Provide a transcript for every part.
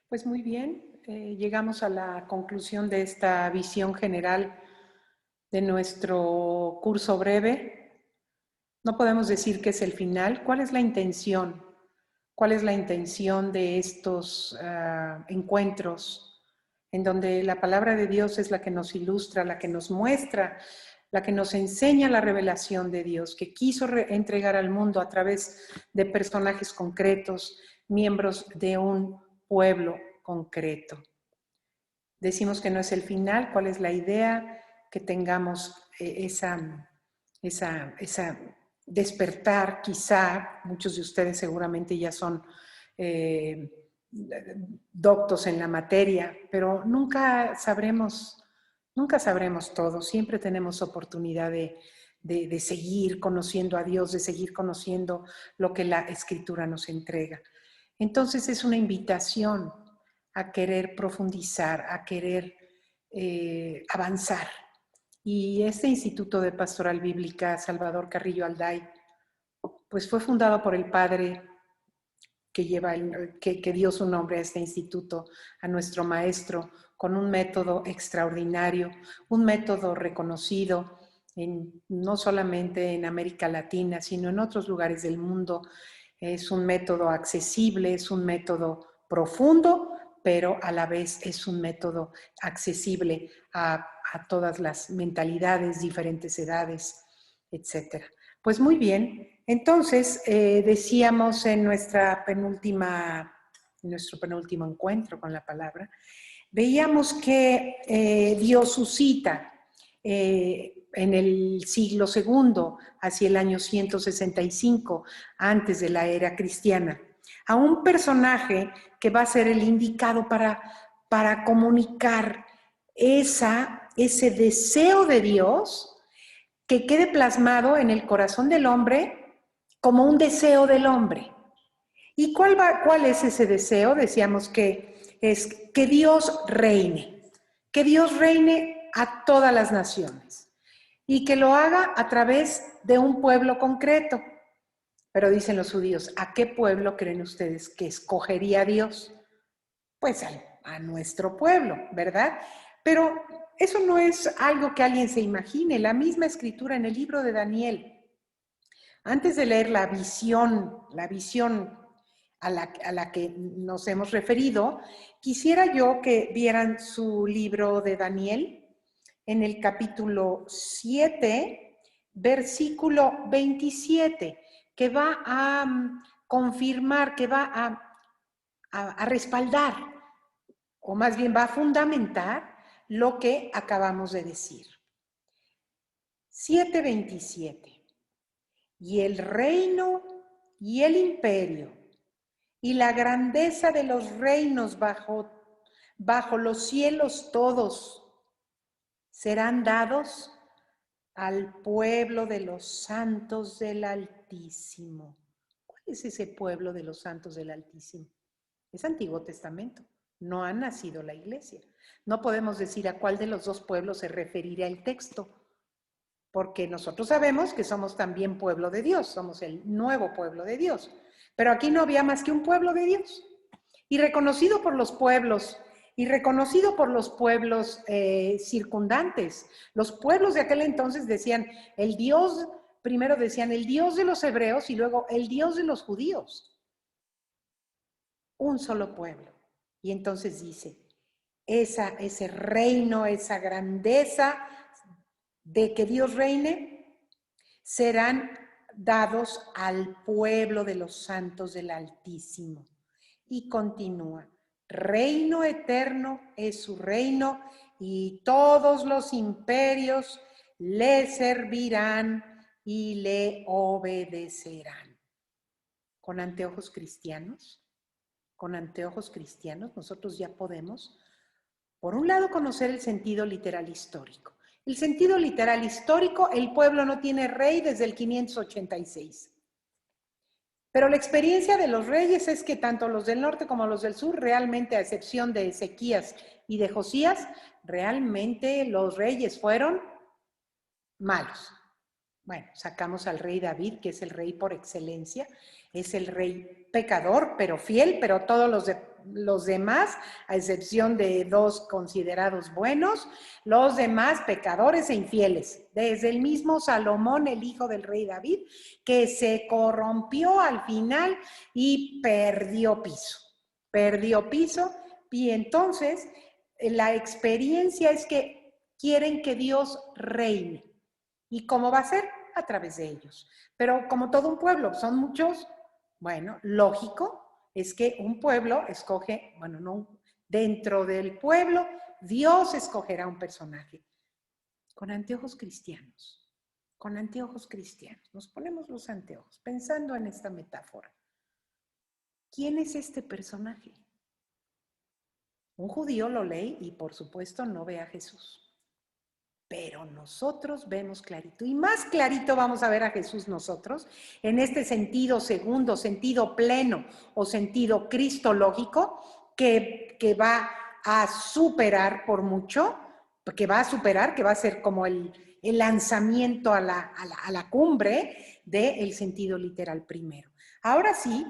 Pues muy bien, llegamos a la conclusión de esta visión general de nuestro curso breve. No podemos decir que es el final. ¿Cuál es la intención? ¿Cuál es la intención de estos encuentros en donde la palabra de Dios es la que nos ilustra, la que nos muestra, la que nos enseña la revelación de Dios, que quiso entregar al mundo a través de personajes concretos, miembros de un pueblo concreto? Decimos que no es el final. ¿Cuál es la idea? Que tengamos esa despertar, quizá. Muchos de ustedes seguramente ya son doctos en la materia, pero nunca sabremos todo. Siempre tenemos oportunidad de seguir conociendo a Dios, de seguir conociendo lo que la Escritura nos entrega. Entonces es una invitación a querer profundizar, a querer avanzar. Y este Instituto de Pastoral Bíblica Salvador Carrillo Alday, pues fue fundado por el padre que dio su nombre a este instituto, a nuestro maestro, con un método extraordinario, un método reconocido no solamente en América Latina, sino en otros lugares del mundo. Es un método accesible, es un método profundo, pero a la vez es un método accesible a todas las mentalidades, diferentes edades, etc. Pues muy bien, entonces decíamos en nuestro penúltimo encuentro con la palabra, veíamos que Dios suscita en el siglo II, hacia el año 165, antes de la era cristiana, a un personaje que va a ser el indicado para comunicar ese deseo de Dios que quede plasmado en el corazón del hombre como un deseo del hombre. ¿Y cuál es ese deseo? Decíamos que es que Dios reine a todas las naciones y que lo haga a través de un pueblo concreto. Pero dicen los judíos, ¿a qué pueblo creen ustedes que escogería Dios? Pues a nuestro pueblo, ¿verdad? Pero eso no es algo que alguien se imagine. La misma escritura en el libro de Daniel, antes de leer la visión a la que nos hemos referido, quisiera yo que vieran su libro de Daniel en el capítulo 7, versículo 27, que va a confirmar, que va a respaldar, o más bien va a fundamentar lo que acabamos de decir. 7:27. Y el reino y el imperio y la grandeza de los reinos bajo los cielos todos serán dados al pueblo de los santos del Altísimo. ¿Cuál es ese pueblo de los santos del Altísimo? Es Antiguo Testamento. No ha nacido la iglesia. No podemos decir a cuál de los dos pueblos se referirá el texto, porque nosotros sabemos que somos también pueblo de Dios, somos el nuevo pueblo de Dios. Pero aquí no había más que un pueblo de Dios. Y reconocido por los pueblos, y reconocido por los pueblos circundantes. Los pueblos de aquel entonces decían, primero decían el Dios de los hebreos y luego el Dios de los judíos. Un solo pueblo. Y entonces dice, ese reino, esa grandeza de que Dios reine, serán dados al pueblo de los santos del Altísimo. Y continúa, reino eterno es su reino y todos los imperios le servirán y le obedecerán. Con anteojos cristianos, nosotros ya podemos, por un lado, conocer el sentido literal histórico. El sentido literal histórico, el pueblo no tiene rey desde el 586. Pero la experiencia de los reyes es que tanto los del norte como los del sur, realmente a excepción de Ezequías y de Josías, realmente los reyes fueron malos. Bueno, sacamos al rey David, que es el rey por excelencia, es el rey pecador, pero fiel, pero todos los los demás, a excepción de 2 considerados buenos, los demás pecadores e infieles. Desde el mismo Salomón, el hijo del rey David, que se corrompió al final y perdió piso. Perdió piso y entonces la experiencia es que quieren que Dios reine. ¿Y cómo va a ser? A través de ellos. Pero como todo un pueblo, son muchos, bueno, lógico es que un pueblo escoge, bueno, no, dentro del pueblo, Dios escogerá un personaje. Con anteojos cristianos, con anteojos cristianos. Nos ponemos los anteojos pensando en esta metáfora. ¿Quién es este personaje? Un judío lo lee y por supuesto no ve a Jesús. Pero nosotros vemos clarito, y más clarito vamos a ver a Jesús nosotros, en este sentido segundo, sentido pleno o sentido cristológico, que va a superar por mucho, que va a ser como el lanzamiento a la cumbre del sentido literal primero. Ahora sí,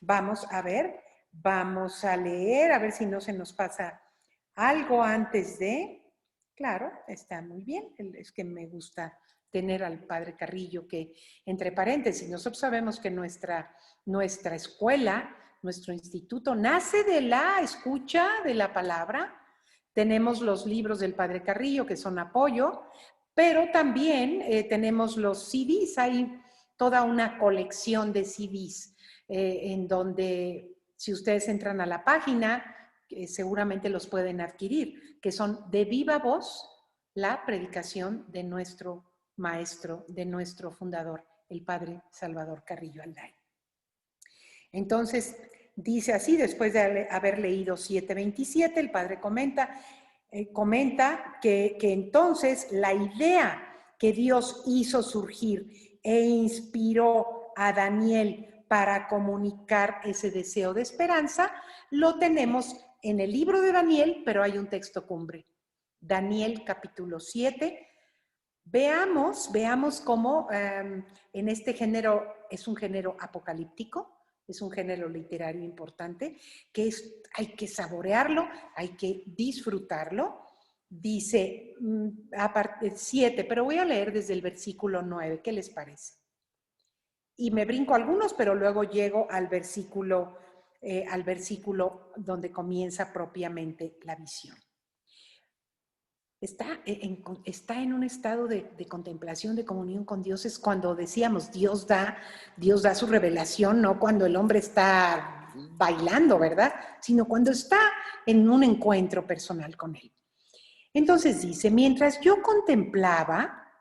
vamos a ver, vamos a leer, a ver si no se nos pasa algo antes de... Claro, está muy bien. Es que me gusta tener al padre Carrillo que, entre paréntesis, nosotros sabemos que nuestra escuela, nuestro instituto, nace de la escucha de la palabra. Tenemos los libros del padre Carrillo que son apoyo, pero también tenemos los CDs. Hay toda una colección de CDs en donde, si ustedes entran a la página, seguramente los pueden adquirir, que son de viva voz la predicación de nuestro maestro, de nuestro fundador, el padre Salvador Carrillo Alday. Entonces, dice así, después de haber leído 7:27, el padre comenta que entonces la idea que Dios hizo surgir e inspiró a Daniel para comunicar ese deseo de esperanza, lo tenemos en el libro de Daniel, pero hay un texto cumbre. Daniel capítulo 7. Veamos cómo en este género, es un género apocalíptico, es un género literario importante, que hay que saborearlo, hay que disfrutarlo. Dice 7, pero voy a leer desde el versículo 9, ¿qué les parece? Y me brinco algunos, pero luego llego al versículo donde comienza propiamente la visión. Está en un estado de contemplación, de comunión con Dios. Es cuando decíamos, Dios da su revelación, no cuando el hombre está bailando, ¿verdad? Sino cuando está en un encuentro personal con Él. Entonces dice, mientras yo contemplaba,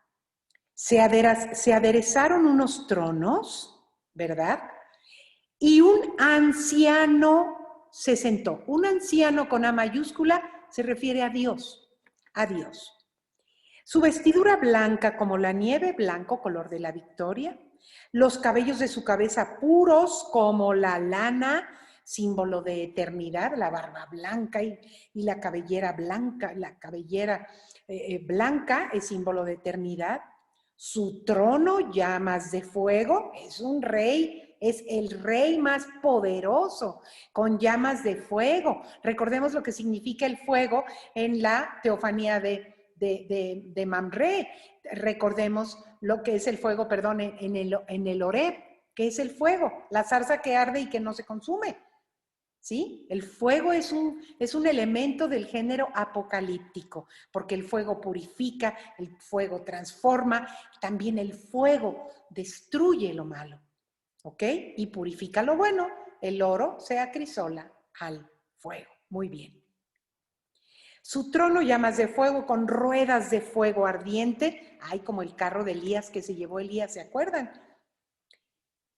se aderezaron unos tronos, ¿verdad? Y un anciano se sentó. Un anciano con A mayúscula se refiere a Dios. A Dios. Su vestidura blanca como la nieve, blanco, color de la victoria. Los cabellos de su cabeza puros como la lana, símbolo de eternidad, la barba blanca y la cabellera blanca, blanca es símbolo de eternidad. Su trono, llamas de fuego, es un rey, es el rey más poderoso, con llamas de fuego. Recordemos lo que significa el fuego en la teofanía de Mamre. Recordemos lo que es el fuego, perdón, en el Horeb, que es el fuego, la zarza que arde y que no se consume. ¿Sí? El fuego es un elemento del género apocalíptico, porque el fuego purifica, el fuego transforma, también el fuego destruye lo malo, ¿ok? Y purifica lo bueno. El oro se acrisola al fuego. Muy bien. Su trono llamas de fuego con ruedas de fuego ardiente. Ay, como el carro de Elías que se llevó Elías, ¿se acuerdan?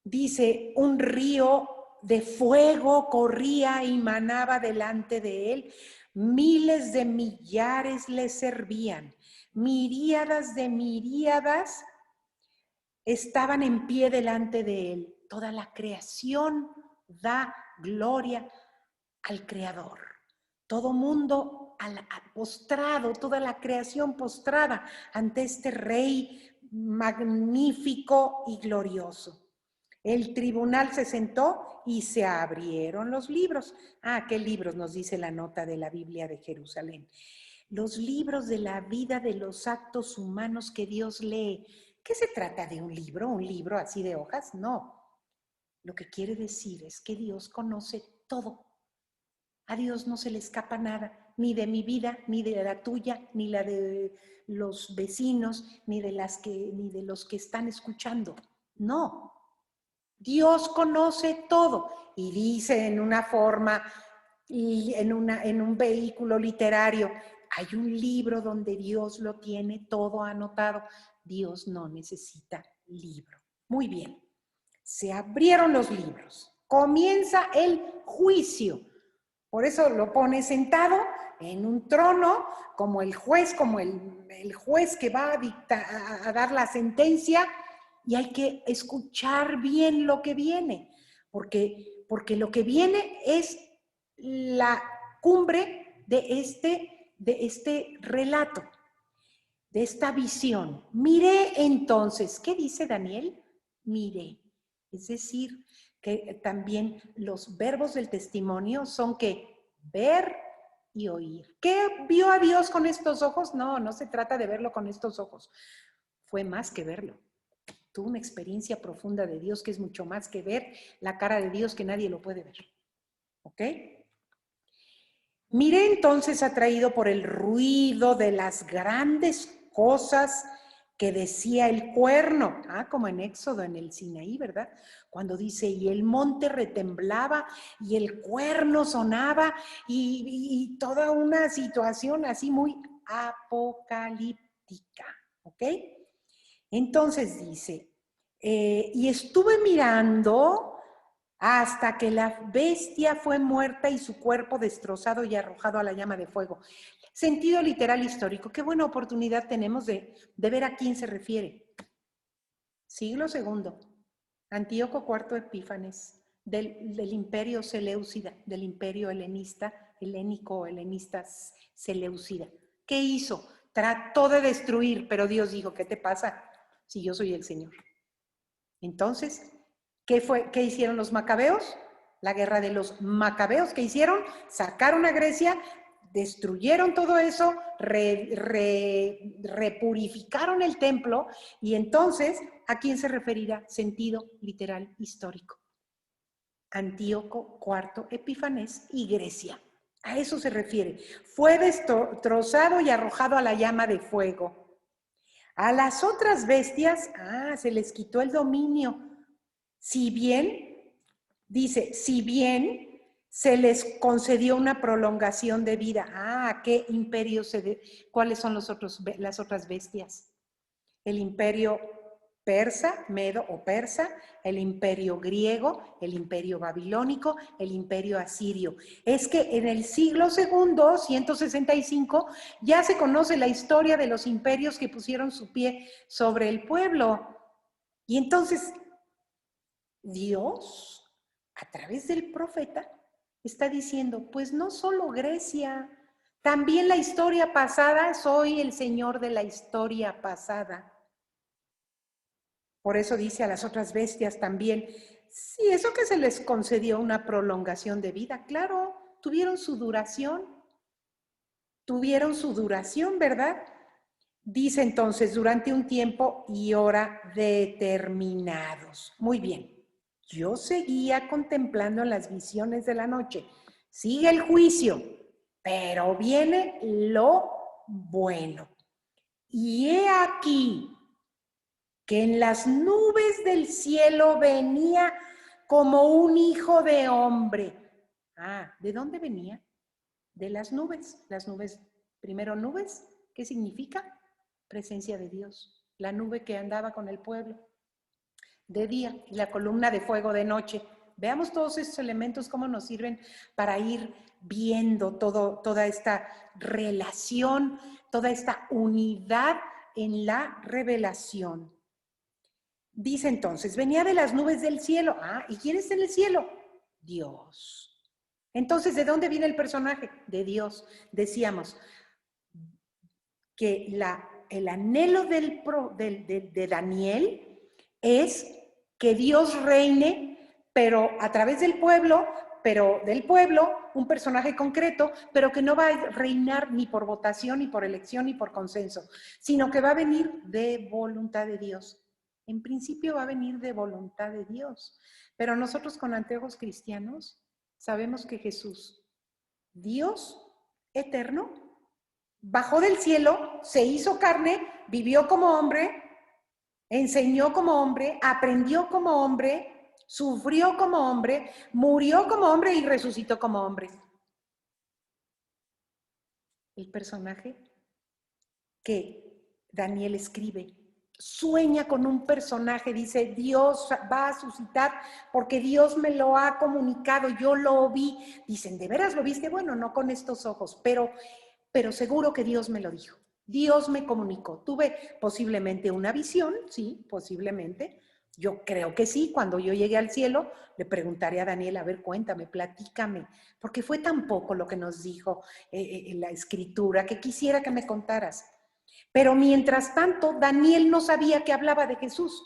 Dice, un río de fuego corría y manaba delante de él. Miles de millares le servían. Miríadas de miríadas estaban en pie delante de él. Toda la creación da gloria al Creador. Todo mundo postrado, toda la creación postrada ante este Rey magnífico y glorioso. El tribunal se sentó y se abrieron los libros. Ah, ¿qué libros? Nos dice la nota de la Biblia de Jerusalén. Los libros de la vida de los actos humanos que Dios lee. ¿Qué se trata de un libro? ¿Un libro así de hojas? No. Lo que quiere decir es que Dios conoce todo. A Dios no se le escapa nada, ni de mi vida, ni de la tuya, ni la de los vecinos, ni de los que están escuchando. No. Dios conoce todo y dice en una forma, en un vehículo literario, hay un libro donde Dios lo tiene todo anotado. Dios no necesita libro. Muy bien, se abrieron los libros. Comienza el juicio. Por eso lo pone sentado en un trono como el juez, el juez que va a dar la sentencia, y hay que escuchar bien lo que viene, porque lo que viene es la cumbre de este relato, de esta visión. Miré entonces, ¿qué dice Daniel? Miré. Es decir, que también los verbos del testimonio son que ver y oír. ¿Qué vio a Dios con estos ojos? No, no se trata de verlo con estos ojos. Fue más que verlo. Tuvo una experiencia profunda de Dios que es mucho más que ver la cara de Dios que nadie lo puede ver. ¿Ok? Miré entonces atraído por el ruido de las grandes cosas que decía el cuerno, como en Éxodo, en el Sinaí, ¿verdad? Cuando dice, y el monte retemblaba y el cuerno sonaba y toda una situación así muy apocalíptica, ¿ok? Entonces dice, y estuve mirando hasta que la bestia fue muerta y su cuerpo destrozado y arrojado a la llama de fuego. Sentido literal histórico. Qué buena oportunidad tenemos de ver a quién se refiere. Siglo II, Antíoco IV Epífanes, del imperio Seleucida, del imperio helénico-helenista Seleucida. ¿Qué hizo? Trató de destruir, pero Dios dijo, ¿qué te pasa si yo soy el Señor? Entonces, ¿qué hicieron los macabeos? La guerra de los macabeos, ¿qué hicieron? Sacaron a Grecia, destruyeron todo eso, repurificaron el templo, y entonces, ¿a quién se referirá? Sentido literal histórico. Antíoco IV Epífanes y Grecia. A eso se refiere. Fue destrozado y arrojado a la llama de fuego. A las otras bestias, se les quitó el dominio. Si bien se les concedió una prolongación de vida. ¿A qué imperio cuáles son las otras bestias? El imperio persa, medo o persa, el imperio griego, el imperio babilónico, el imperio asirio. Es que en el siglo II, 165, ya se conoce la historia de los imperios que pusieron su pie sobre el pueblo. Y entonces, Dios, a través del profeta, está diciendo, pues no solo Grecia, también la historia pasada, soy el Señor de la historia pasada. Por eso dice a las otras bestias también, sí, eso que se les concedió una prolongación de vida, claro, tuvieron su duración, ¿verdad? Dice entonces, durante un tiempo y hora determinados. Muy bien, yo seguía contemplando las visiones de la noche. Sigue el juicio, pero viene lo bueno. Y he aquí que en las nubes del cielo venía como un hijo de hombre. ¿De dónde venía? De las nubes. Las nubes, primero nubes, ¿qué significa? Presencia de Dios. La nube que andaba con el pueblo de día y la columna de fuego de noche. Veamos todos estos elementos, cómo nos sirven para ir viendo toda esta relación, toda esta unidad en la revelación. Dice entonces, venía de las nubes del cielo. ¿Y quién está en el cielo? Dios. Entonces, ¿de dónde viene el personaje? De Dios. Decíamos que el anhelo de Daniel es que Dios reine, pero a través del pueblo, un personaje concreto, pero que no va a reinar ni por votación, ni por elección, ni por consenso, sino que va a venir de voluntad de Dios. En principio va a venir de voluntad de Dios. Pero nosotros con anteojos cristianos sabemos que Jesús, Dios eterno, bajó del cielo, se hizo carne, vivió como hombre, enseñó como hombre, aprendió como hombre, sufrió como hombre, murió como hombre y resucitó como hombre. El personaje que Daniel escribe sueña con un personaje, dice, Dios va a suscitar porque Dios me lo ha comunicado, yo lo vi. Dicen, ¿de veras lo viste? Bueno, no con estos ojos, pero seguro que Dios me lo dijo. Dios me comunicó. Tuve posiblemente una visión, sí, posiblemente. Yo creo que sí. Cuando yo llegué al cielo, le preguntaré a Daniel, a ver, cuéntame, platícame, porque fue tan poco lo que nos dijo en la escritura que quisiera que me contaras. Pero mientras tanto, Daniel no sabía que hablaba de Jesús.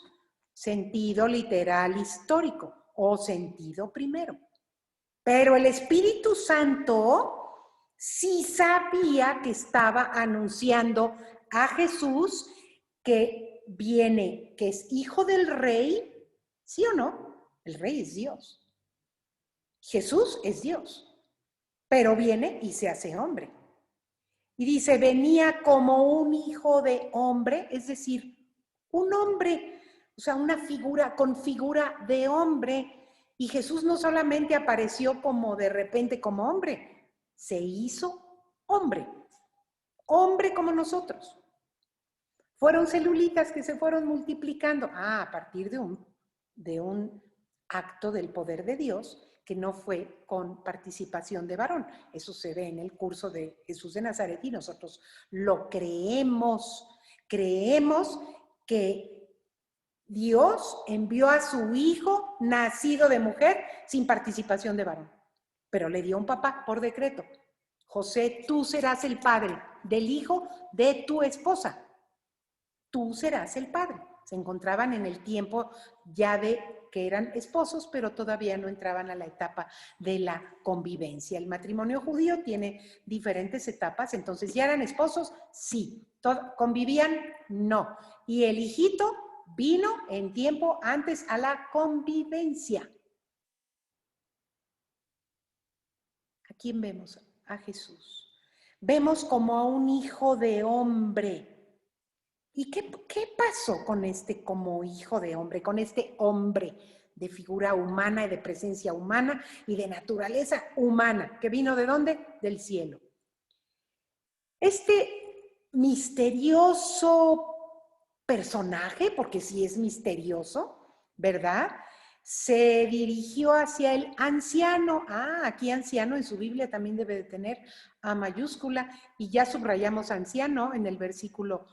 Sentido literal histórico o sentido primero. Pero el Espíritu Santo sí sabía que estaba anunciando a Jesús que viene, que es hijo del rey, ¿sí o no? El rey es Dios. Jesús es Dios, pero viene y se hace hombre. Y dice, venía como un hijo de hombre, es decir, un hombre, o sea, una figura con figura de hombre. Y Jesús no solamente apareció como de repente como hombre, se hizo hombre, hombre como nosotros. Fueron celulitas que se fueron multiplicando, a partir de un acto del poder de Dios que no fue con participación de varón. Eso se ve en el curso de Jesús de Nazaret y nosotros lo creemos. Creemos que Dios envió a su hijo nacido de mujer sin participación de varón, pero le dio un papá por decreto. José, tú serás el padre del hijo de tu esposa. Tú serás el padre. Se encontraban en el tiempo ya de que eran esposos, pero todavía no entraban a la etapa de la convivencia. El matrimonio judío tiene diferentes etapas, entonces ya eran esposos, sí. ¿Convivían? No. Y el hijito vino en tiempo antes a la convivencia. ¿A quién vemos? A Jesús. Vemos como a un hijo de hombre. ¿Y qué pasó con este como hijo de hombre, con este hombre de figura humana y de presencia humana y de naturaleza humana, que vino de dónde? Del cielo? Este misterioso personaje, porque sí es misterioso, ¿verdad? Se dirigió hacia el anciano. Aquí anciano en su Biblia también debe de tener A mayúscula, y ya subrayamos anciano en el versículo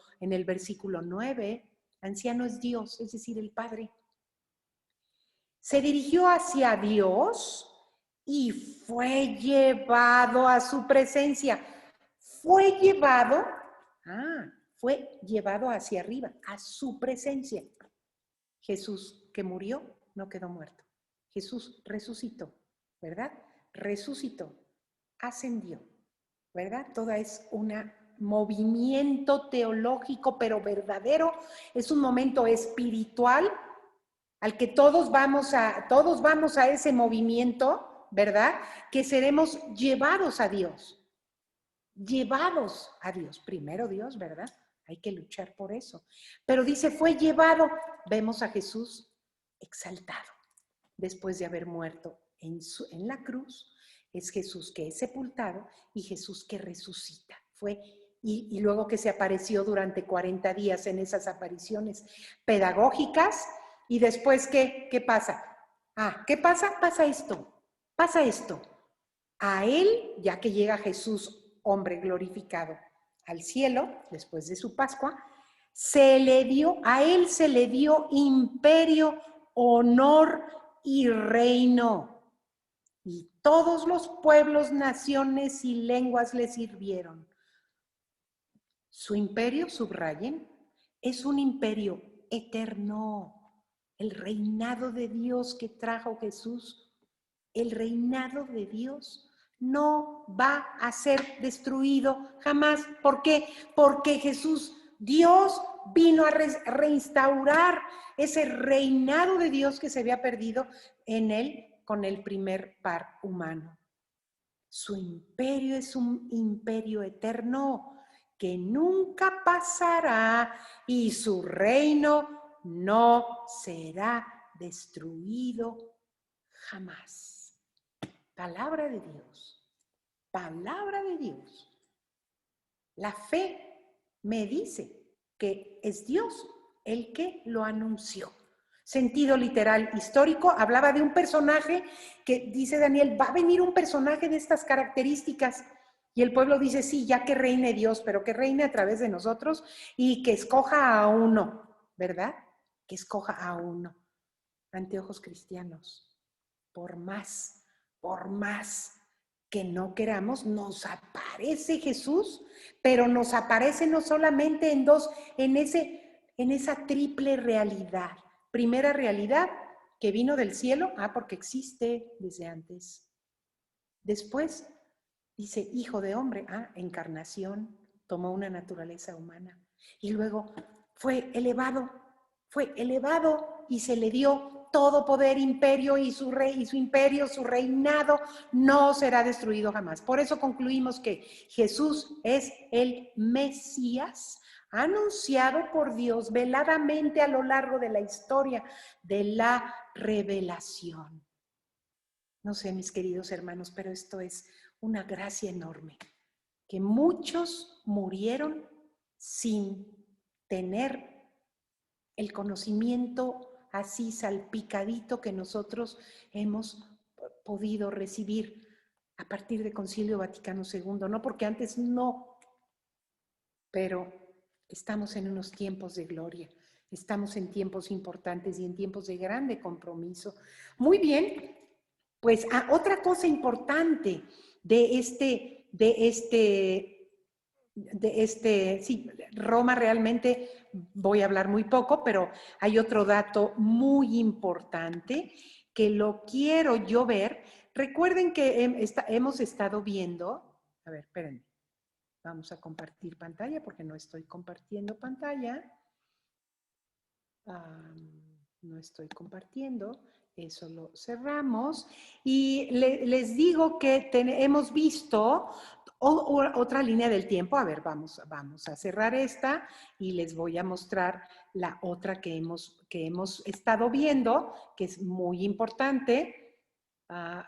9. Anciano es Dios, es decir, el Padre. Se dirigió hacia Dios y fue llevado a su presencia. Fue llevado hacia arriba, a su presencia. Jesús que murió no quedó muerto. Jesús resucitó, ¿verdad? Resucitó, ascendió, ¿verdad? Toda es un movimiento teológico, pero verdadero. Es un momento espiritual al que todos vamos a ese movimiento, ¿verdad? Que seremos llevados a Dios. Llevados a Dios. Primero Dios, ¿verdad? Hay que luchar por eso. Pero dice, fue llevado. Vemos a Jesús exaltado después de haber muerto en la cruz. Es Jesús que es sepultado y Jesús que resucita. Y luego que se apareció durante 40 días en esas apariciones pedagógicas. Y después, ¿qué pasa? ¿Qué pasa? Pasa esto. A él, ya que llega Jesús, hombre glorificado, al cielo, después de su Pascua, a él se le dio imperio, honor y reino. Y todos los pueblos, naciones y lenguas le sirvieron. Su imperio, subrayen, es un imperio eterno. el reinado de Dios que trajo Jesús, el reinado de Dios no va a ser destruido jamás. ¿Por qué? Porque Jesús, Dios, vino a reinstaurar ese reinado de Dios que se había perdido en él con el primer par humano. Su imperio es un imperio eterno que nunca pasará y su reino no será destruido jamás. Palabra de Dios, palabra de Dios. La fe me dice que es Dios el que lo anunció. Sentido literal histórico, hablaba de un personaje que dice Daniel, va a venir un personaje de estas características. Y el pueblo dice, sí, ya que reine Dios, pero que reine a través de nosotros y que escoja a uno, ¿verdad? Que escoja a uno. Anteojos cristianos, por más que no queramos, nos aparece Jesús, pero nos aparece no solamente en esa triple realidad. Primera realidad, que vino del cielo, porque existe desde antes. Después, dice, hijo de hombre, encarnación, tomó una naturaleza humana. Y luego fue elevado y se le dio todo poder, imperio y su imperio, su reinado no será destruido jamás. Por eso concluimos que Jesús es el Mesías, anunciado por Dios veladamente a lo largo de la historia de la revelación. No sé, mis queridos hermanos, pero esto es una gracia enorme, que muchos murieron sin tener el conocimiento así salpicadito que nosotros hemos podido recibir a partir del Concilio Vaticano II, no porque antes no, pero estamos en unos tiempos de gloria, estamos en tiempos importantes y en tiempos de grande compromiso. Muy bien, pues otra cosa importante sí, Roma realmente voy a hablar muy poco, pero hay otro dato muy importante que lo quiero yo ver. Recuerden que hemos estado viendo, a ver, espérenme, vamos a compartir pantalla porque no estoy compartiendo pantalla. No estoy compartiendo, eso lo cerramos. Y les digo que hemos visto otra línea del tiempo. A ver, vamos a cerrar esta y les voy a mostrar la otra que hemos estado viendo, que es muy importante.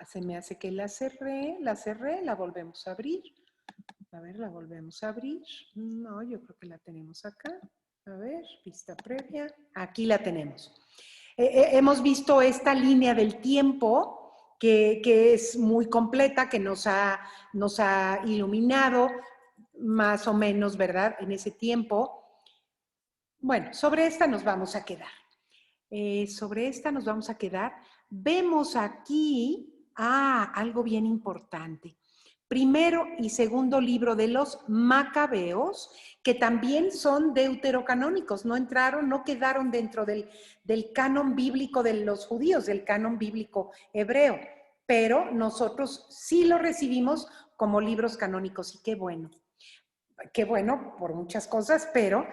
Se me hace que la cerré, la volvemos a abrir. A ver, la volvemos a abrir. No, yo creo que la tenemos acá. A ver, vista previa. Aquí la tenemos. Hemos visto esta línea del tiempo que es muy completa, que nos ha iluminado más o menos, ¿verdad? En ese tiempo. Bueno, sobre esta nos vamos a quedar. Vemos aquí algo bien importante. Primero y segundo libro de los Macabeos, que también son deuterocanónicos, no quedaron dentro del canon bíblico de los judíos, del canon bíblico hebreo, pero nosotros sí lo recibimos como libros canónicos y qué bueno por muchas cosas, pero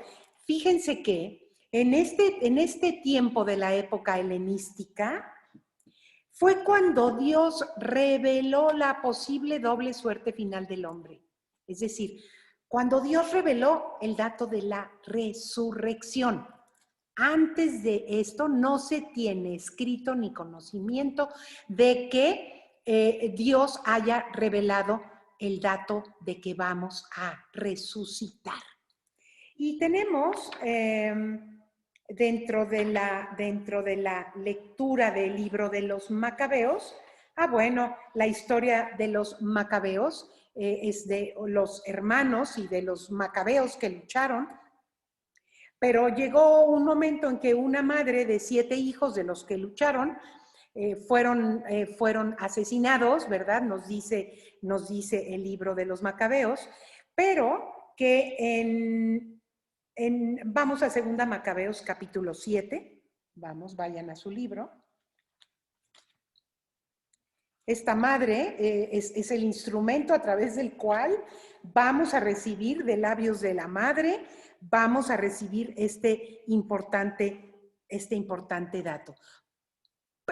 fíjense que en este tiempo de la época helenística, fue cuando Dios reveló la posible doble suerte final del hombre. Es decir, cuando Dios reveló el dato de la resurrección. Antes de esto no se tiene escrito ni conocimiento de que Dios haya revelado el dato de que vamos a resucitar. Y tenemos dentro de la lectura del libro de los Macabeos, la historia de los Macabeos es de los hermanos y de los Macabeos que lucharon, pero llegó un momento en que una madre de 7 hijos de los que lucharon fueron asesinados, ¿verdad? Nos dice el libro de los Macabeos, pero que vamos a 2 Macabeos capítulo 7, Vamos, vayan a su libro. Esta madre es el instrumento a través del cual vamos a recibir de labios de la madre, vamos a recibir este importante dato.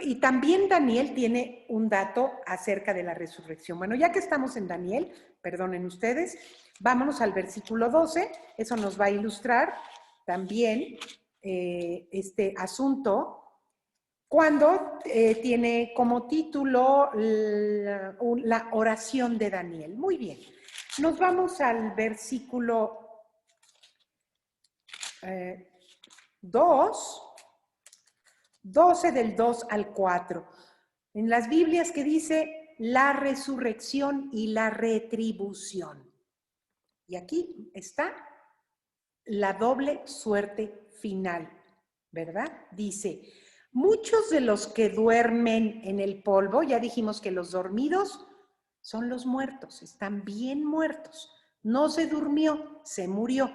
Y también Daniel tiene un dato acerca de la resurrección. Bueno, ya que estamos en Daniel, perdonen ustedes, vámonos al versículo 12, eso nos va a ilustrar también este asunto, cuando tiene como título la oración de Daniel. Muy bien, nos vamos al versículo 12 del 2 al 4. En las Biblias que dice la resurrección y la retribución. Y aquí está la doble suerte final, ¿verdad? Dice, muchos de los que duermen en el polvo, ya dijimos que los dormidos son los muertos, están bien muertos. No se durmió, se murió.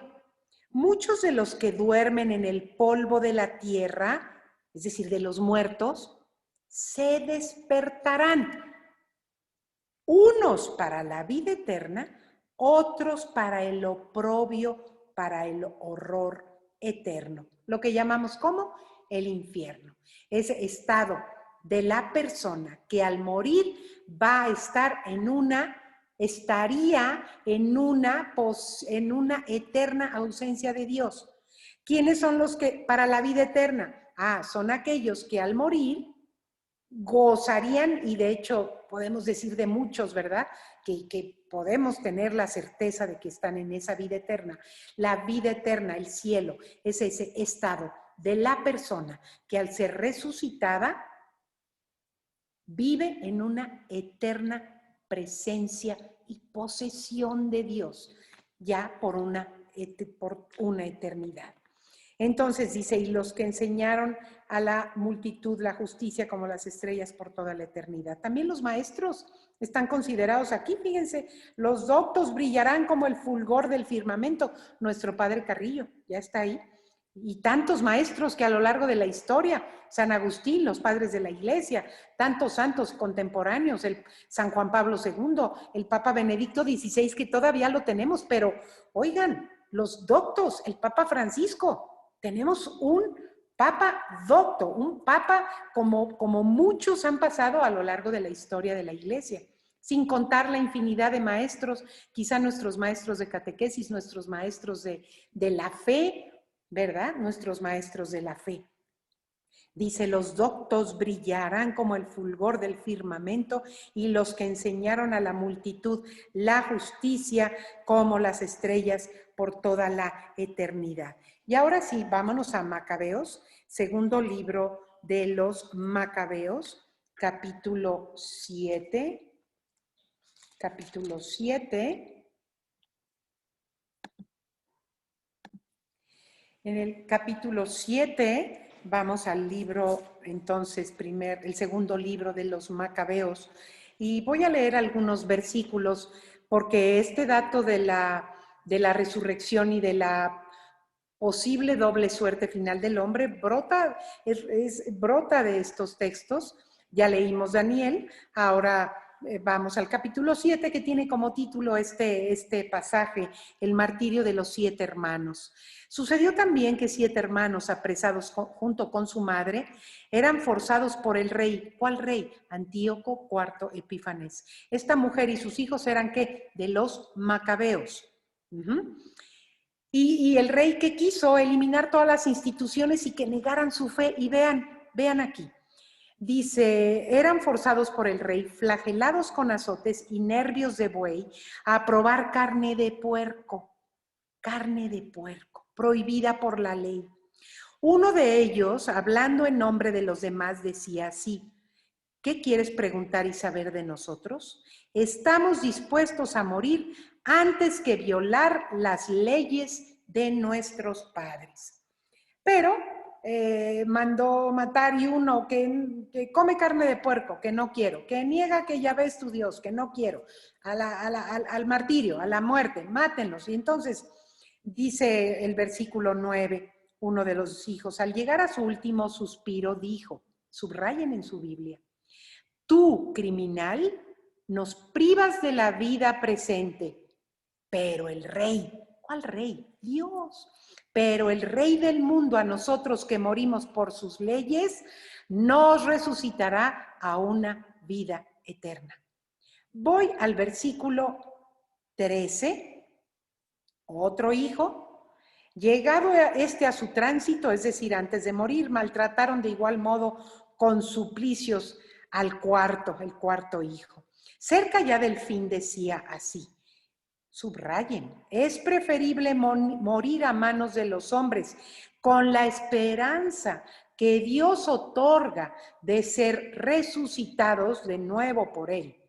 Muchos de los que duermen en el polvo de la tierra, es decir, de los muertos, se despertarán. Unos para la vida eterna, otros para el oprobio, para el horror eterno. Lo que llamamos como el infierno. Ese estado de la persona que al morir va a estar estaría en una eterna ausencia de Dios. ¿Quiénes son los que para la vida eterna? Son aquellos que al morir gozarían, y de hecho podemos decir de muchos, ¿verdad? Que podemos tener la certeza de que están en esa vida eterna. La vida eterna, el cielo, es ese estado de la persona que al ser resucitada vive en una eterna presencia y posesión de Dios, ya por una eternidad. Entonces dice, y los que enseñaron a la multitud la justicia como las estrellas por toda la eternidad. También los maestros están considerados aquí, fíjense, los doctos brillarán como el fulgor del firmamento. Nuestro padre Carrillo ya está ahí. Y tantos maestros que a lo largo de la historia, San Agustín, los padres de la iglesia, tantos santos contemporáneos, el San Juan Pablo II, el Papa Benedicto XVI, que todavía lo tenemos, pero oigan, los doctos, el Papa Francisco, tenemos un papa docto, un papa como muchos han pasado a lo largo de la historia de la iglesia, sin contar la infinidad de maestros, quizá nuestros maestros de catequesis, nuestros maestros de la fe, ¿verdad? Nuestros maestros de la fe. Dice, los doctos brillarán como el fulgor del firmamento y los que enseñaron a la multitud la justicia como las estrellas por toda la eternidad. Y ahora sí, vámonos a Macabeos, segundo libro de los Macabeos, capítulo 7. Capítulo 7. En el capítulo 7 vamos al libro, entonces, el segundo libro de los Macabeos. Y voy a leer algunos versículos porque este dato de la resurrección y de la posible doble suerte final del hombre brota de estos textos. Ya leímos Daniel, ahora vamos al capítulo 7 que tiene como título este pasaje, el martirio de los 7 hermanos. Sucedió también que 7 hermanos apresados junto con su madre eran forzados por el rey. ¿Cuál rey? Antíoco IV Epífanes. Esta mujer y sus hijos eran ¿qué? De los Macabeos. Y el rey que quiso eliminar todas las instituciones y que negaran su fe. Y vean aquí. Dice, eran forzados por el rey, flagelados con azotes y nervios de buey, a probar carne de puerco, prohibida por la ley. Uno de ellos, hablando en nombre de los demás, decía así, ¿qué quieres preguntar y saber de nosotros? Estamos dispuestos a morir antes que violar las leyes de nuestros padres. Pero mandó matar y uno que come carne de puerco, que no quiero, que niega que Yahvé es tu Dios, que no quiero, al martirio, a la muerte, mátenlos. Y entonces dice el versículo 9, uno de los hijos, al llegar a su último suspiro, dijo, subrayen en su Biblia, tú, criminal, nos privas de la vida presente, pero el rey, ¿cuál rey? Dios. Pero el rey del mundo, a nosotros que morimos por sus leyes, nos resucitará a una vida eterna. Voy al versículo 13. Otro hijo, llegado a su tránsito, es decir, antes de morir, maltrataron de igual modo con suplicios el cuarto hijo. Cerca ya del fin decía así, subrayen, es preferible morir a manos de los hombres con la esperanza que Dios otorga de ser resucitados de nuevo por Él.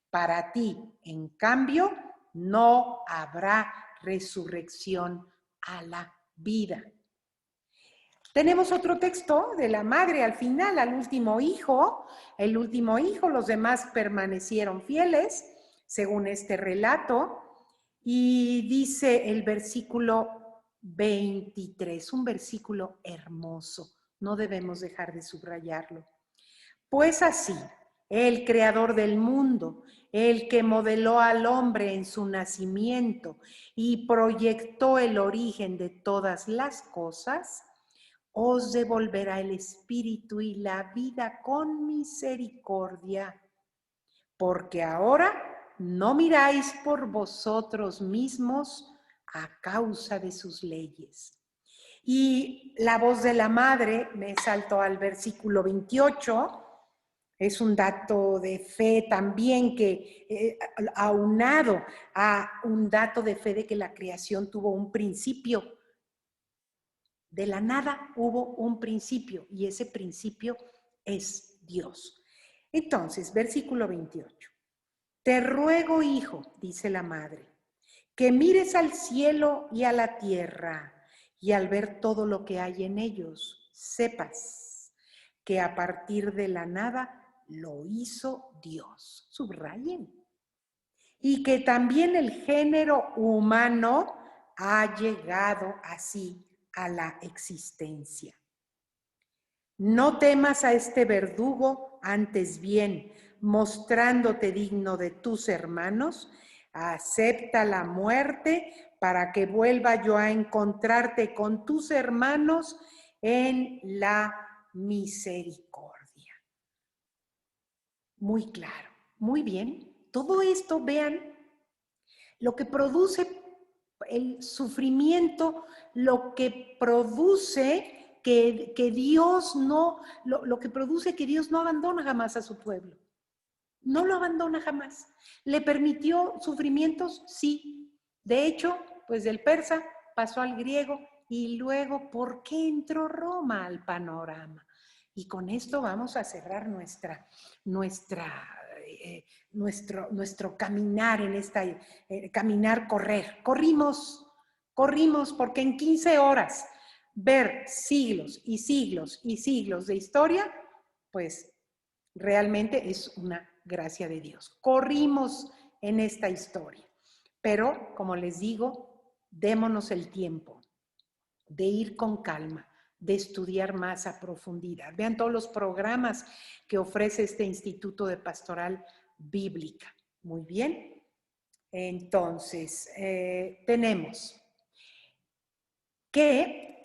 Para ti, en cambio, no habrá resurrección a la vida. Tenemos otro texto de la madre al final, al último hijo. El último hijo, los demás permanecieron fieles, según este relato. Y dice el versículo 23, un versículo hermoso. No debemos dejar de subrayarlo. Pues así, el creador del mundo, el que modeló al hombre en su nacimiento y proyectó el origen de todas las cosas, os devolverá el espíritu y la vida con misericordia, porque ahora no miráis por vosotros mismos a causa de sus leyes. Y la voz de la madre me saltó al versículo 28, es un dato de fe también que aunado a un dato de fe de que la creación tuvo un principio. De la nada hubo un principio y ese principio es Dios. Entonces, versículo 28. Te ruego, hijo, dice la madre, que mires al cielo y a la tierra y al ver todo lo que hay en ellos, sepas que a partir de la nada lo hizo Dios. Subrayen. Y que también el género humano ha llegado así a la existencia. No temas a este verdugo, antes bien, mostrándote digno de tus hermanos, acepta la muerte para que vuelva yo a encontrarte con tus hermanos en la misericordia. Muy claro, muy bien. Todo esto, vean, lo que produce el sufrimiento, lo que produce que Dios no, lo que produce que Dios no abandona jamás a su pueblo. No lo abandona jamás. ¿Le permitió sufrimientos? Sí. De hecho, pues del persa pasó al griego y luego, ¿por qué entró Roma al panorama? Y con esto vamos a cerrar nuestro caminar en esta, caminar, corrimos porque en 15 horas ver siglos y siglos y siglos de historia, pues realmente es una gracia de Dios. Corrimos en esta historia, pero como les digo, démonos el tiempo de ir con calma, de estudiar más a profundidad. Vean todos los programas que ofrece este Instituto de Pastoral Bíblica. Muy bien. Entonces, tenemos que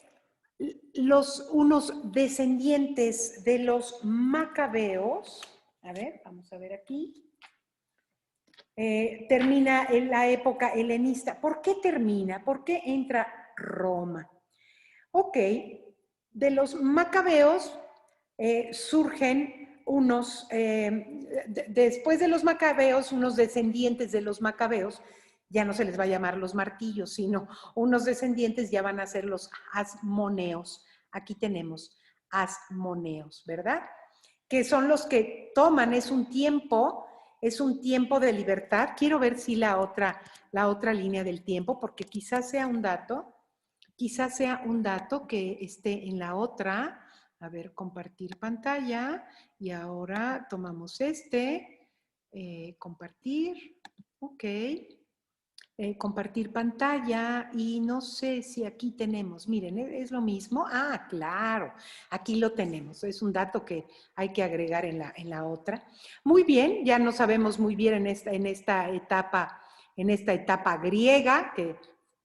unos descendientes de los macabeos, a ver, vamos a ver aquí, termina en la época helenista. ¿Por qué termina? ¿Por qué entra Roma? Ok, de los macabeos surgen unos, después de los macabeos, unos descendientes de los macabeos, ya no se les va a llamar los martillos, sino unos descendientes ya van a ser los asmoneos. Aquí tenemos asmoneos, ¿verdad? Que son los que toman, es un tiempo de libertad. Quiero ver si la otra línea del tiempo, porque quizás sea un dato que esté en la otra. A ver, compartir pantalla. Y ahora tomamos compartir. Ok. compartir pantalla y no sé si aquí tenemos, miren, es lo mismo. Ah, claro, aquí lo tenemos. Es un dato que hay que agregar en la otra. Muy bien, ya no sabemos muy bien en esta etapa griega que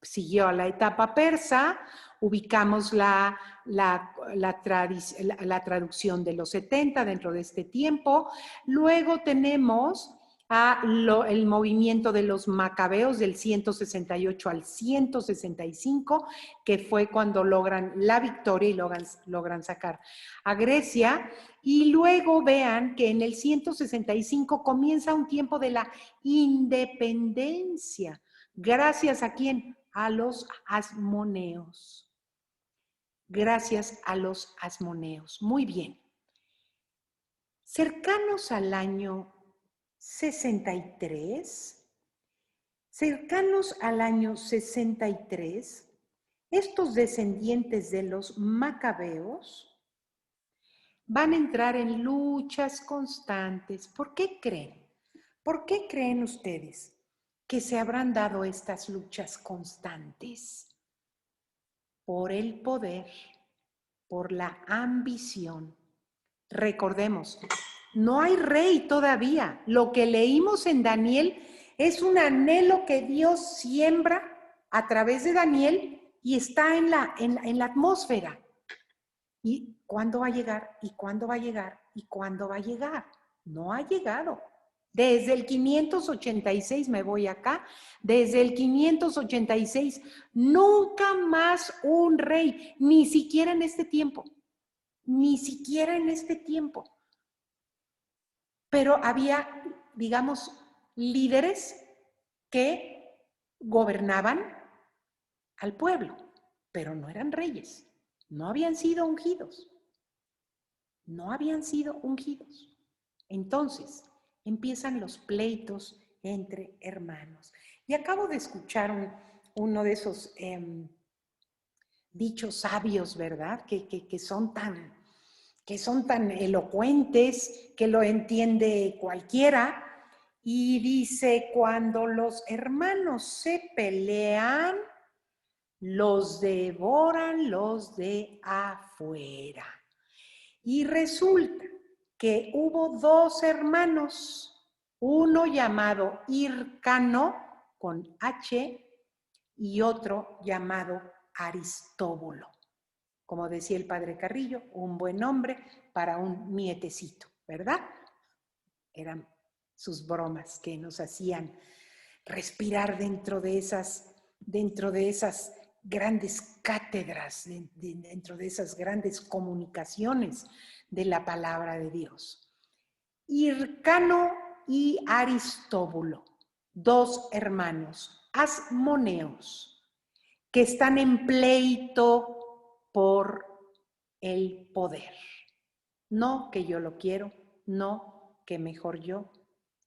siguió a la etapa persa. Ubicamos la traducción de los 70 dentro de este tiempo. Luego tenemos el movimiento de los macabeos del 168 al 165, que fue cuando logran la victoria y logran sacar a Grecia. Y luego vean que en el 165 comienza un tiempo de la independencia. ¿Gracias a quién? A los asmoneos. Gracias a los asmoneos. Muy bien. Cercanos al año 63, estos descendientes de los macabeos van a entrar en luchas constantes. ¿Por qué creen? ¿Por qué creen ustedes que se habrán dado estas luchas constantes? Por el poder, por la ambición. Recordemos, no hay rey todavía. Lo que leímos en Daniel es un anhelo que Dios siembra a través de Daniel y está en la atmósfera. ¿Y cuándo va a llegar? ¿Y cuándo va a llegar? ¿Y cuándo va a llegar? No ha llegado. Desde el 586 me voy acá, desde el 586, nunca más un rey, ni siquiera en este tiempo, ni siquiera en este tiempo. Pero había, digamos, líderes que gobernaban al pueblo, pero no eran reyes, no habían sido ungidos, no habían sido ungidos. Entonces, empiezan los pleitos entre hermanos. Y acabo de escuchar uno de esos dichos sabios, ¿verdad? Que son tan elocuentes, que lo entiende cualquiera, y dice, cuando los hermanos se pelean, los devoran los de afuera. Y resulta que hubo dos hermanos, uno llamado Hircano, con H, y otro llamado Aristóbulo. Como decía el padre Carrillo, un buen nombre para un nietecito, ¿verdad? Eran sus bromas que nos hacían respirar dentro de esas grandes cátedras, dentro de esas grandes comunicaciones de la palabra de Dios. Hircano y Aristóbulo, dos hermanos asmoneos que están en pleito por el poder. No que yo lo quiero, no que mejor yo.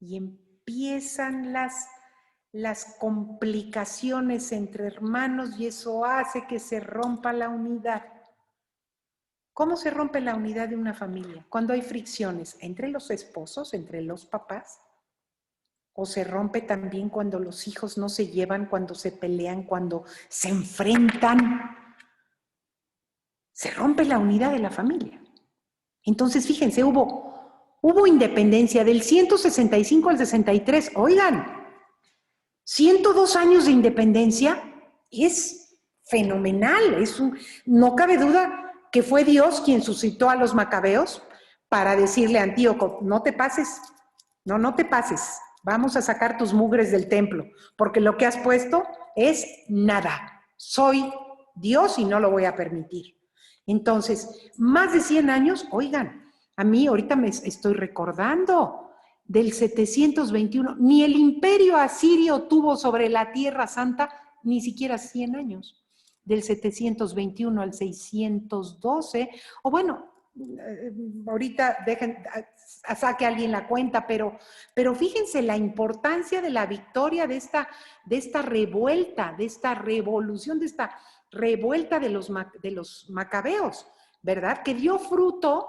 Y empiezan las complicaciones entre hermanos y eso hace que se rompa la unidad. ¿Cómo se rompe la unidad de una familia? Cuando hay fricciones entre los esposos, entre los papás, o se rompe también cuando los hijos no se llevan, cuando se pelean, cuando se enfrentan. Se rompe la unidad de la familia. Entonces, fíjense, hubo independencia del 165 al 63. Oigan, 102 años de independencia es fenomenal. No cabe duda que fue Dios quien suscitó a los macabeos para decirle a Antíoco, no te pases, no te pases, vamos a sacar tus mugres del templo, porque lo que has puesto es nada. Soy Dios y no lo voy a permitir. Entonces, más de 100 años, oigan, a mí ahorita me estoy recordando del 721, ni el imperio asirio tuvo sobre la Tierra Santa ni siquiera 100 años, del 721 al 612, o bueno, ahorita saque alguien la cuenta, pero fíjense la importancia de la victoria de esta revuelta, de esta revolución, de esta revuelta de los macabeos, ¿verdad? Que dio fruto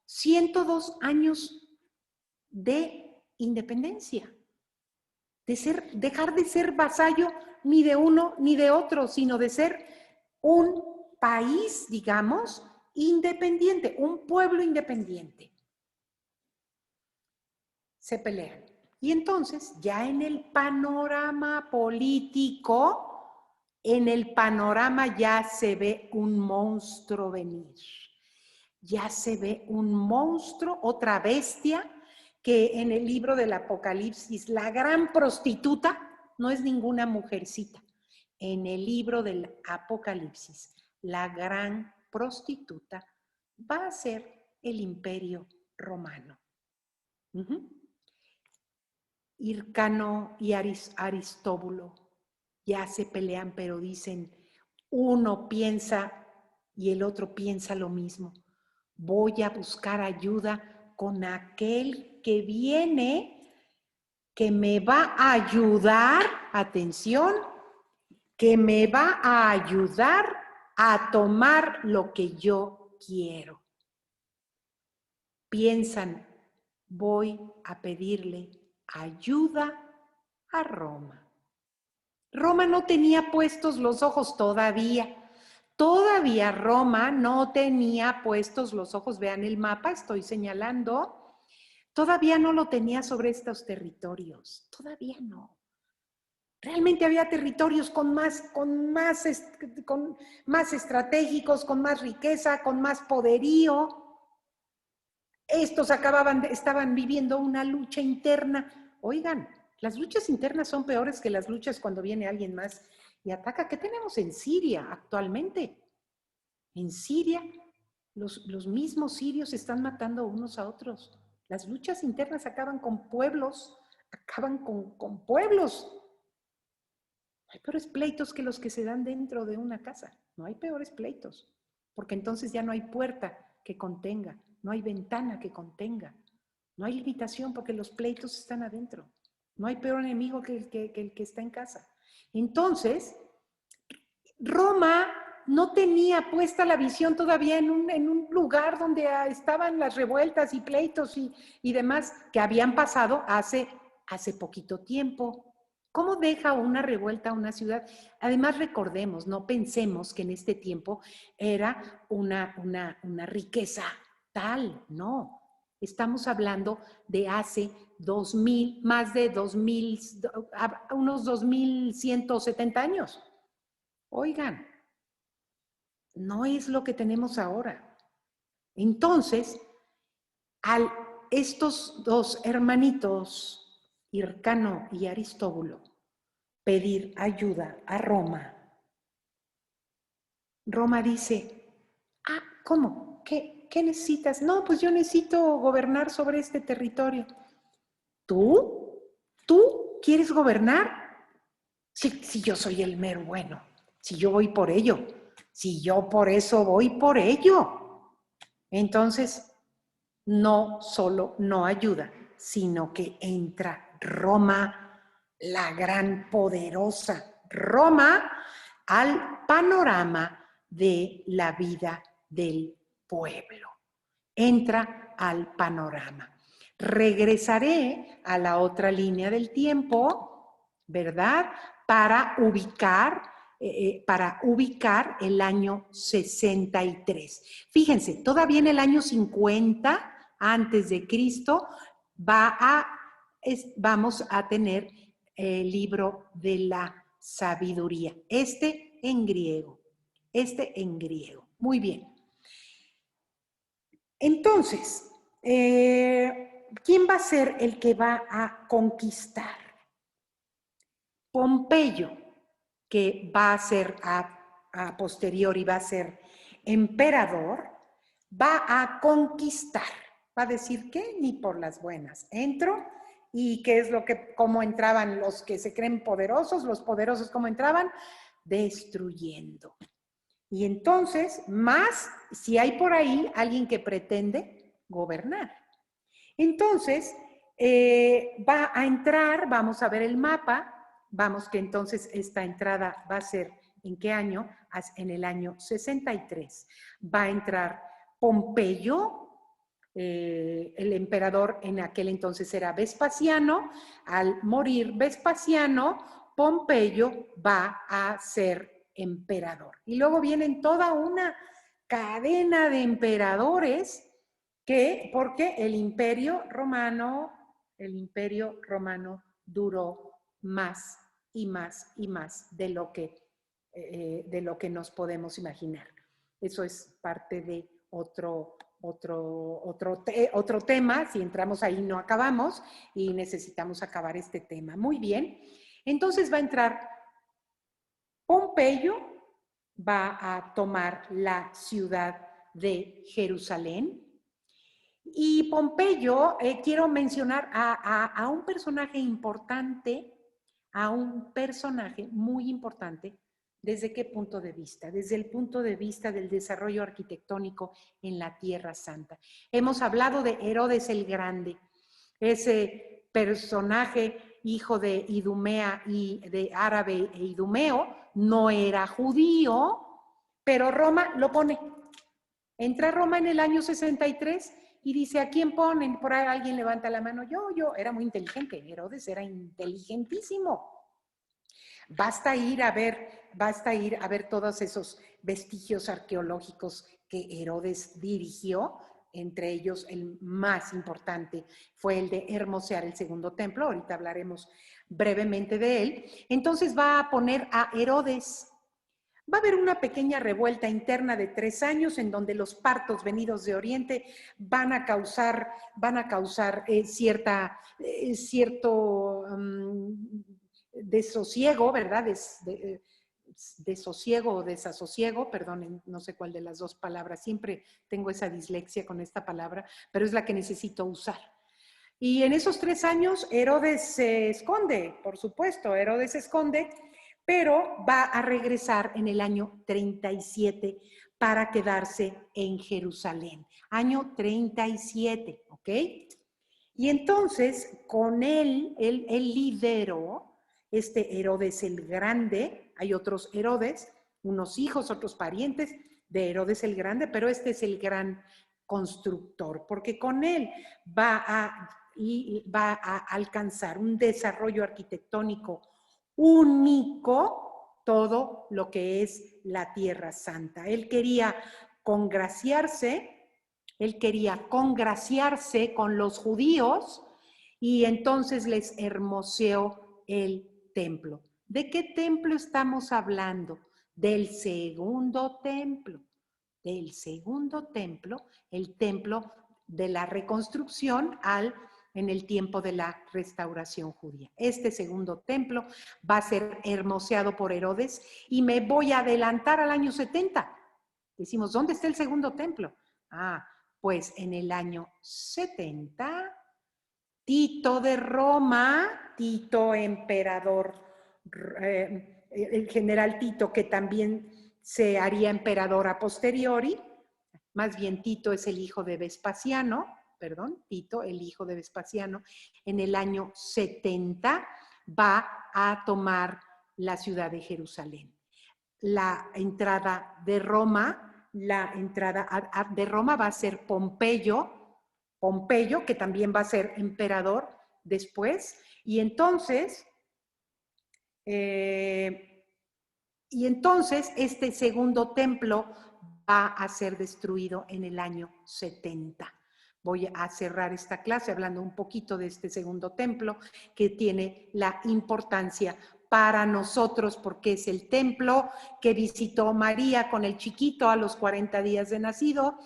102 años de independencia. dejar de ser vasallo ni de uno ni de otro, sino de ser un país, digamos, independiente, un pueblo independiente. Se pelean. Y entonces, ya en el panorama político, en el panorama ya se ve un monstruo venir. Ya se ve un monstruo, otra bestia, que en el libro del Apocalipsis, la gran prostituta, no es ninguna mujercita. En el libro del Apocalipsis, la gran prostituta va a ser el Imperio Romano. Hircano y Aristóbulo ya se pelean, pero dicen, uno piensa y el otro piensa lo mismo. Voy a buscar ayuda con aquel que viene, que me va a ayudar, atención, que me va a ayudar a tomar lo que yo quiero. Piensan, voy a pedirle ayuda a Roma. Roma no tenía puestos los ojos todavía. Todavía Roma no tenía puestos los ojos. Vean el mapa, estoy señalando. Todavía no lo tenía sobre estos territorios. Todavía no. Realmente había territorios con más estratégicos, con más riqueza, con más poderío. Estos estaban viviendo una lucha interna. Oigan, las luchas internas son peores que las luchas cuando viene alguien más y ataca. ¿Qué tenemos en Siria actualmente? En Siria, los mismos sirios están matando unos a otros. Las luchas internas acaban con pueblos, acaban con pueblos. Hay peores pleitos que los que se dan dentro de una casa. No hay peores pleitos, porque entonces ya no hay puerta que contenga, no hay ventana que contenga, no hay limitación porque los pleitos están adentro. No hay peor enemigo que el que está en casa. Entonces, Roma no tenía puesta la visión todavía en un lugar donde estaban las revueltas y pleitos y demás que habían pasado hace poquito tiempo. ¿Cómo deja una revuelta a una ciudad? Además, recordemos, no pensemos que en este tiempo era una riqueza tal, no. Estamos hablando de hace 2000, más de 2000, unos 2170 años. Oigan, no es lo que tenemos ahora. Entonces, estos dos hermanitos, Hircano y Aristóbulo, pedir ayuda a Roma. Roma dice, ¿cómo? ¿Qué necesitas? No, pues yo necesito gobernar sobre este territorio. ¿Tú? ¿Tú quieres gobernar? Si yo soy el mero bueno, si yo voy por ello, si yo por eso voy por ello. Entonces, no solo no ayuda, sino que entra Roma, la gran poderosa Roma, al panorama de la vida del pueblo. Entra al panorama. Regresaré a la otra línea del tiempo, ¿verdad? Para ubicar el año 63. Fíjense, todavía en el año 50 antes de Cristo vamos a tener el libro de la sabiduría. Este en griego. Muy bien. Entonces, ¿quién va a ser el que va a conquistar? Pompeyo, que va a ser a posteriori, va a ser emperador, va a conquistar. Va a decir que ni por las buenas. Entro y qué es cómo entraban los que se creen poderosos, los poderosos cómo entraban, destruyendo. Y entonces, más si hay por ahí alguien que pretende gobernar. Entonces, va a entrar, vamos a ver el mapa, vamos que entonces esta entrada va a ser, ¿en qué año? En el año 63. Va a entrar Pompeyo, el emperador en aquel entonces era Vespasiano. Al morir Vespasiano, Pompeyo va a ser emperador. Y luego vienen toda una cadena de emperadores porque el imperio romano duró más y más y más de lo que nos podemos imaginar. Eso es parte de otro tema. Si entramos ahí no acabamos y necesitamos acabar este tema. Muy bien. Entonces va a entrar Pompeyo, va a tomar la ciudad de Jerusalén. Y Pompeyo, quiero mencionar a un personaje importante, a un personaje muy importante. ¿Desde qué punto de vista? Desde el punto de vista del desarrollo arquitectónico en la Tierra Santa. Hemos hablado de Herodes el Grande, ese personaje hijo de Idumea y de árabe e idumeo, no era judío, pero Roma lo pone. Entra a Roma en el año 63 y dice, ¿a quién ponen? Por ahí alguien levanta la mano. Yo, era muy inteligente, Herodes era inteligentísimo. Basta ir a ver todos esos vestigios arqueológicos que Herodes dirigió. Entre ellos el más importante fue el de hermosear el segundo templo. Ahorita hablaremos brevemente de él. Entonces va a poner a Herodes. Va a haber una pequeña revuelta interna de 3 años en donde los partos venidos de Oriente van a causar cierto desasosiego, ¿verdad? Desasosiego o desasosiego, perdón, no sé cuál de las dos palabras, siempre tengo esa dislexia con esta palabra, pero es la que necesito usar. Y en esos 3 años Herodes se esconde, por supuesto, Herodes se esconde, pero va a regresar en el año 37 para quedarse en Jerusalén. Año 37, ¿ok? Y entonces, con él lideró este Herodes el Grande. Hay otros Herodes, unos hijos, otros parientes de Herodes el Grande, pero este es el gran constructor, porque con él va a alcanzar un desarrollo arquitectónico único todo lo que es la Tierra Santa. Él quería congraciarse con los judíos y entonces les hermoseó el templo. ¿De qué templo estamos hablando? Del segundo templo. Del segundo templo, el templo de la reconstrucción en el tiempo de la restauración judía. Este segundo templo va a ser hermoseado por Herodes y me voy a adelantar al año 70. Decimos, ¿dónde está el segundo templo? Pues en el año 70, Tito de Roma, Tito emperador, el general Tito, que también se haría emperador a posteriori, más bien Tito es el hijo de Vespasiano, Tito, el hijo de Vespasiano, en el año 70 va a tomar la ciudad de Jerusalén. La entrada de Roma va a ser Pompeyo, que también va a ser emperador después, y entonces este segundo templo va a ser destruido en el año 70. Voy a cerrar esta clase hablando un poquito de este segundo templo que tiene la importancia para nosotros porque es el templo que visitó María con el chiquito a los 40 días de nacido.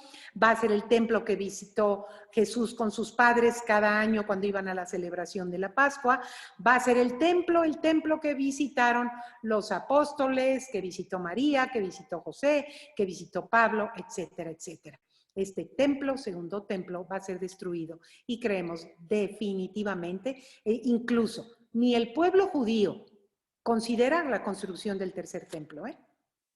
Va a ser el templo que visitó Jesús con sus padres cada año cuando iban a la celebración de la Pascua. Va a ser el templo que visitaron los apóstoles, que visitó María, que visitó José, que visitó Pablo, etcétera, etcétera. Este templo, segundo templo, va a ser destruido y creemos definitivamente, incluso ni el pueblo judío considera la construcción del tercer templo,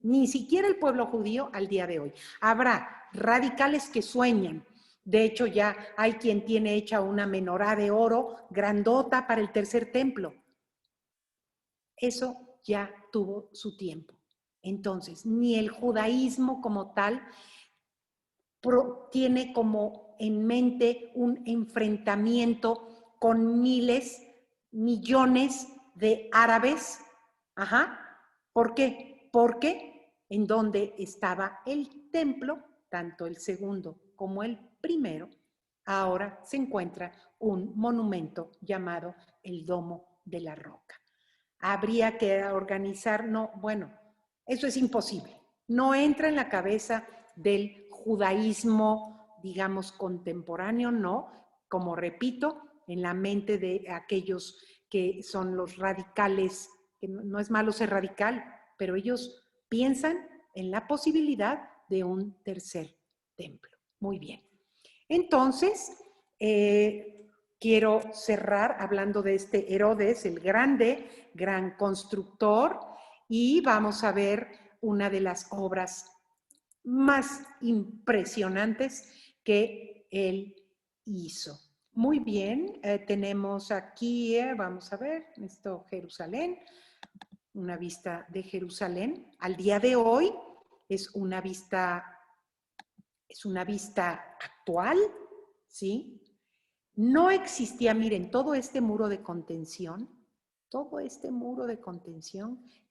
ni siquiera el pueblo judío al día de hoy. Habrá radicales que sueñan. De hecho, ya hay quien tiene hecha una menorá de oro grandota para el tercer templo. Eso ya tuvo su tiempo. Entonces, ni el judaísmo como tal tiene como en mente un enfrentamiento con miles, millones de árabes. Ajá. ¿Por qué? Porque en donde estaba el templo, tanto el segundo como el primero, ahora se encuentra un monumento llamado el Domo de la Roca. Habría que organizar, no, bueno, eso es imposible. No entra en la cabeza del judaísmo, digamos, contemporáneo, no, como repito, en la mente de aquellos que son los radicales, que no es malo ser radical, pero ellos piensan en la posibilidad de un tercer templo. Muy bien. Entonces, quiero cerrar hablando de este Herodes, el grande, gran constructor, y vamos a ver una de las obras más impresionantes que él hizo. Muy bien, tenemos aquí, vamos a ver, esto Jerusalén, una vista de Jerusalén. Al día de hoy es una vista actual, ¿sí? No existía, miren, todo este muro de contención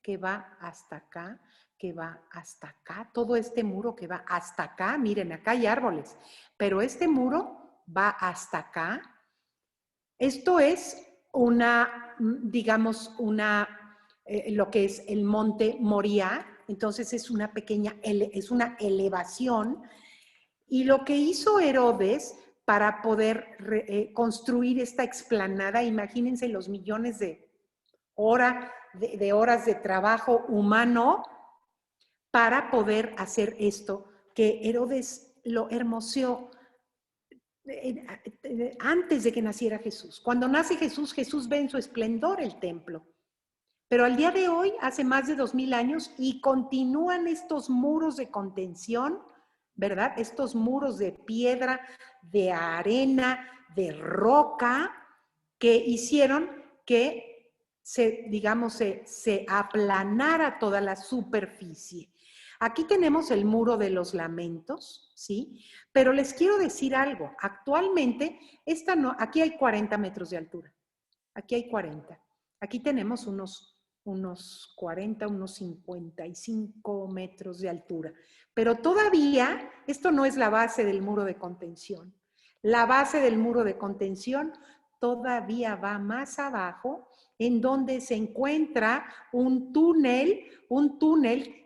que va hasta acá, que va hasta acá, todo este muro que va hasta acá, miren, acá hay árboles, pero este muro va hasta acá. Esto es una, digamos, lo que es el monte Moriah, entonces es una pequeña, es una elevación. Y lo que hizo Herodes para poder construir esta explanada, imagínense los millones de horas de trabajo humano para poder hacer esto, que Herodes lo hermoseó antes de que naciera Jesús. Cuando nace Jesús, Jesús ve en su esplendor el templo. Pero al día de hoy, hace más de 2000 años, y continúan estos muros de contención, ¿verdad? Estos muros de piedra, de arena, de roca, que hicieron que se aplanara toda la superficie. Aquí tenemos el muro de los lamentos, ¿sí? Pero les quiero decir algo. Actualmente, aquí hay 40 metros de altura. Aquí hay 40. Aquí tenemos unos 40, unos 55 metros de altura. Pero todavía, esto no es la base del muro de contención. La base del muro de contención todavía va más abajo, en donde se encuentra un túnel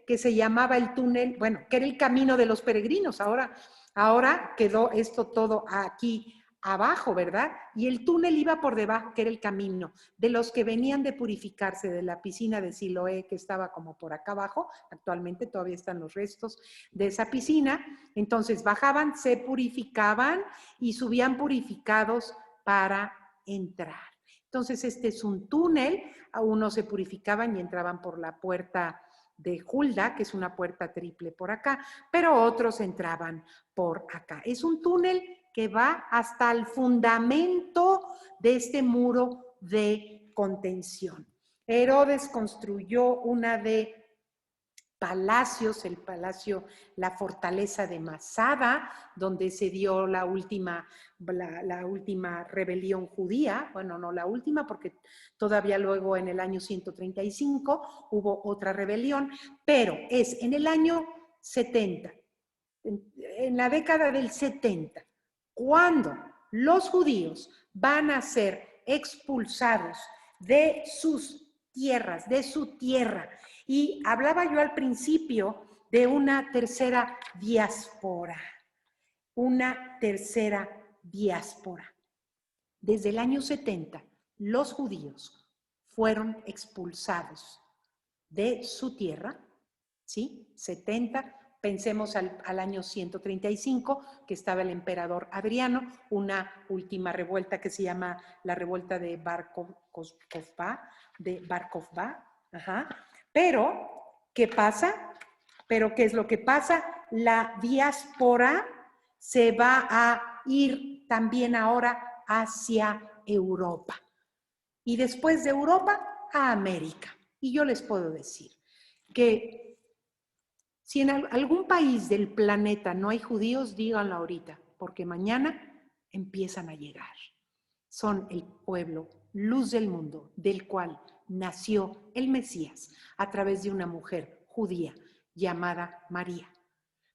que se llamaba el túnel, bueno, que era el camino de los peregrinos. Ahora quedó esto todo aquí abajo, ¿verdad? Y el túnel iba por debajo, que era el camino de los que venían de purificarse de la piscina de Siloé, que estaba como por acá abajo. Actualmente todavía están los restos de esa piscina. Entonces bajaban, se purificaban y subían purificados para entrar. Entonces este es un túnel, a unos se purificaban y entraban por la puerta de Hulda, que es una puerta triple por acá, pero otros entraban por acá. Es un túnel que va hasta el fundamento de este muro de contención. Herodes construyó una de palacios, el palacio, la fortaleza de Masada, donde se dio la última rebelión judía. Bueno, no la última, porque todavía luego en el año 135 hubo otra rebelión, pero es en el año 70, en la década del 70, cuando los judíos van a ser expulsados de sus tierras, de su tierra. Y hablaba yo al principio de una tercera diáspora, Desde el año 70, los judíos fueron expulsados de su tierra, ¿sí? 70, pensemos al año 135, que estaba el emperador Adriano, una última revuelta que se llama la revuelta de Bar Kokhba, Pero, ¿qué pasa? Pero, ¿qué es lo que pasa? La diáspora se va a ir también ahora hacia Europa. Y después de Europa, a América. Y yo les puedo decir que si en algún país del planeta no hay judíos, díganlo ahorita. porque mañana empiezan a llegar. Son el pueblo, luz del mundo, del cual nació el Mesías a través de una mujer judía llamada María,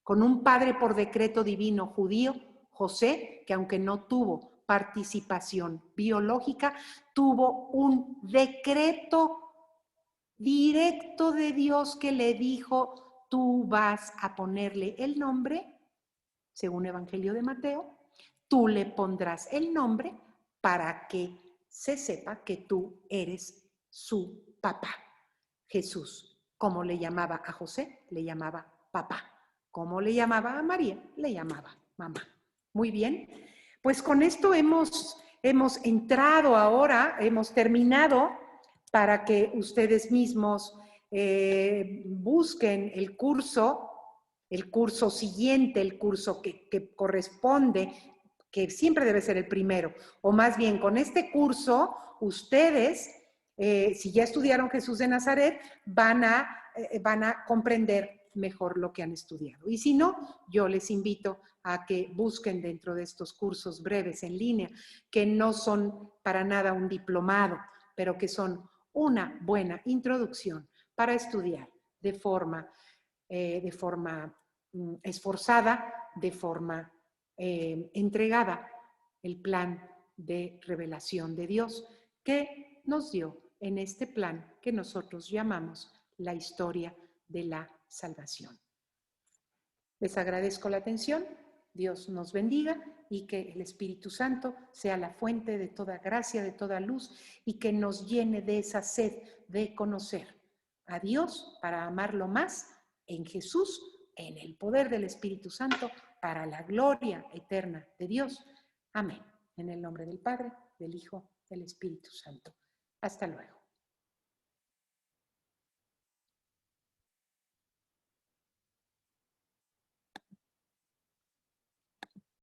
con un padre por decreto divino judío, José, que aunque no tuvo participación biológica, tuvo un decreto directo de Dios que le dijo: tú vas a ponerle el nombre, según Evangelio de Mateo, tú le pondrás el nombre para que se sepa que tú eres su papá. Jesús, como le llamaba a José, le llamaba papá. Como le llamaba a María, le llamaba mamá. Muy bien, pues con esto hemos entrado ahora, hemos terminado, para que ustedes mismos busquen el curso siguiente, el curso que corresponde, que siempre debe ser el primero, o más bien con este curso, ustedes, si ya estudiaron Jesús de Nazaret, van a comprender mejor lo que han estudiado. Y si no, yo les invito a que busquen dentro de estos cursos breves en línea, que no son para nada un diplomado, pero que son una buena introducción para estudiar de forma esforzada, de forma entregada, el plan de revelación de Dios que nos dio en este plan que nosotros llamamos la historia de la salvación. Les agradezco la atención, Dios nos bendiga y que el Espíritu Santo sea la fuente de toda gracia, de toda luz y que nos llene de esa sed de conocer a Dios para amarlo más en Jesús, en el poder del Espíritu Santo, para la gloria eterna de Dios. Amén. En el nombre del Padre, del Hijo, del Espíritu Santo. Hasta luego.